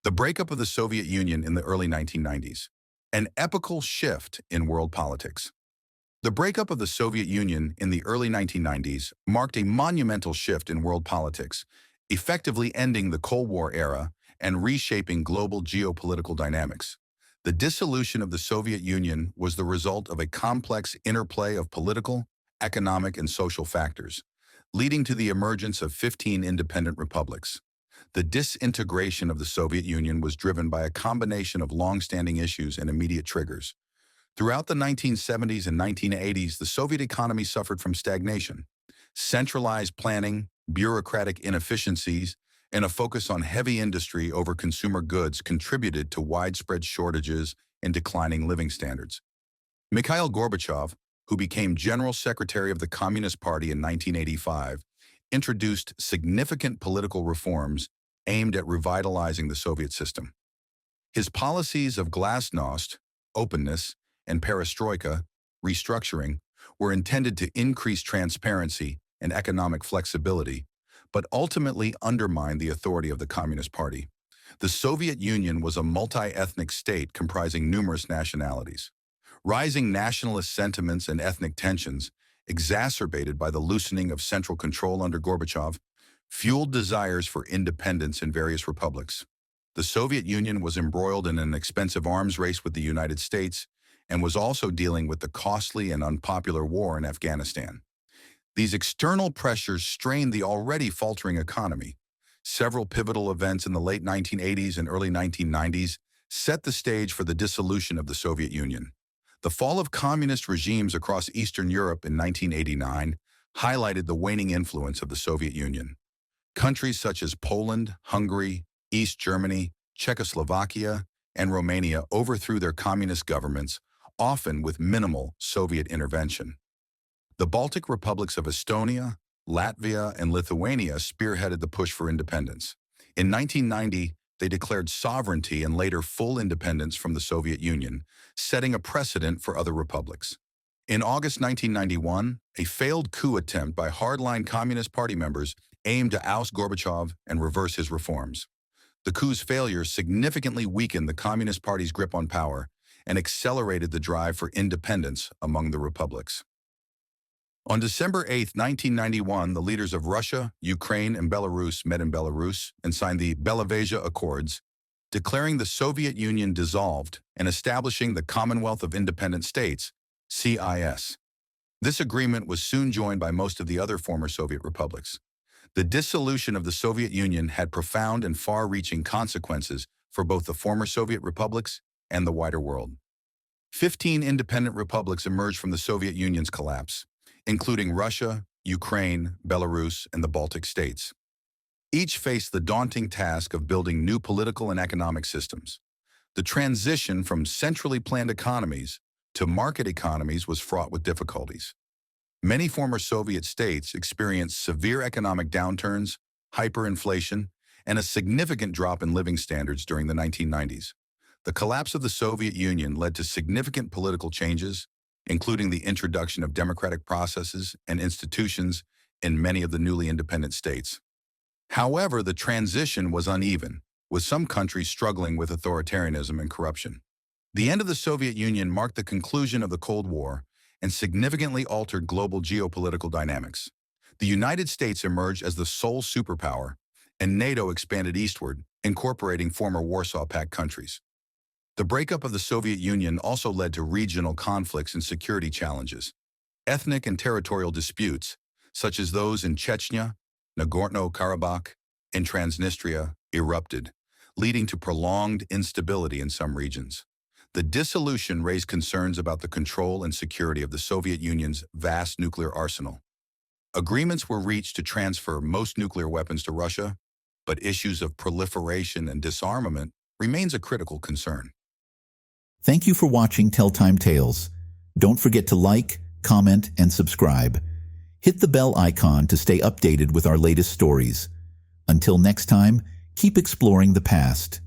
The breakup of the Soviet Union in the early 1990s. An epochal shift in world politics. The breakup of the Soviet Union in the early 1990s marked a monumental shift in world politics, effectively ending the Cold War era and reshaping global geopolitical dynamics. The dissolution of the Soviet Union was the result of a complex interplay of political, economic, and social factors, leading to the emergence of 15 independent republics. The disintegration of the Soviet Union was driven by a combination of long-standing issues and immediate triggers. Throughout the 1970s and 1980s, the Soviet economy suffered from stagnation. Centralized planning, bureaucratic inefficiencies, and a focus on heavy industry over consumer goods contributed to widespread shortages and declining living standards. Mikhail Gorbachev, who became General Secretary of the Communist Party in 1985, introduced significant political reforms aimed at revitalizing the Soviet system. His policies of glasnost, openness, and perestroika, restructuring, were intended to increase transparency and economic flexibility, but ultimately undermined the authority of the Communist Party. The Soviet Union was a multi-ethnic state comprising numerous nationalities. Rising nationalist sentiments and ethnic tensions, exacerbated by the loosening of central control under Gorbachev, fueled desires for independence in various republics. The Soviet Union was embroiled in an expensive arms race with the United States and was also dealing with the costly and unpopular war in Afghanistan. These external pressures strained the already faltering economy. Several pivotal events in the late 1980s and early 1990s set the stage for the dissolution of the Soviet Union. The fall of communist regimes across Eastern Europe in 1989 highlighted the waning influence of the Soviet Union. Countries such as Poland, Hungary, East Germany, Czechoslovakia, and Romania overthrew their communist governments, often with minimal Soviet intervention. The Baltic republics of Estonia, Latvia, and Lithuania spearheaded the push for independence. In 1990, they declared sovereignty and later full independence from the Soviet Union, setting a precedent for other republics. In August 1991, a failed coup attempt by hardline Communist Party members aimed to oust Gorbachev and reverse his reforms. The coup's failure significantly weakened the Communist Party's grip on power and accelerated the drive for independence among the republics. On December 8, 1991, the leaders of Russia, Ukraine, and Belarus met in Belarus and signed the Belarus Accords, declaring the Soviet Union dissolved and establishing the Commonwealth of Independent States, CIS. This agreement was soon joined by most of the other former Soviet republics. The dissolution of the Soviet Union had profound and far-reaching consequences for both the former Soviet republics and the wider world. 15 independent republics emerged from the Soviet Union's collapse, including Russia, Ukraine, Belarus, and the Baltic states. Each faced the daunting task of building new political and economic systems. The transition from centrally planned economies to market economies was fraught with difficulties. Many former Soviet states experienced severe economic downturns, hyperinflation, and a significant drop in living standards during the 1990s. The collapse of the Soviet Union led to significant political changes, including the introduction of democratic processes and institutions in many of the newly independent states. However, the transition was uneven, with some countries struggling with authoritarianism and corruption. The end of the Soviet Union marked the conclusion of the Cold War and significantly altered global geopolitical dynamics. The United States emerged as the sole superpower, and NATO expanded eastward, incorporating former Warsaw Pact countries. The breakup of the Soviet Union also led to regional conflicts and security challenges. Ethnic and territorial disputes, such as those in Chechnya, Nagorno-Karabakh, and Transnistria, erupted, leading to prolonged instability in some regions. The dissolution raised concerns about the control and security of the Soviet Union's vast nuclear arsenal. Agreements were reached to transfer most nuclear weapons to Russia, but issues of proliferation and disarmament remains a critical concern. Thank you for watching Telltime Tales. Don't forget to like, comment, and subscribe. Hit the bell icon to stay updated with our latest stories. Until next time, keep exploring the past.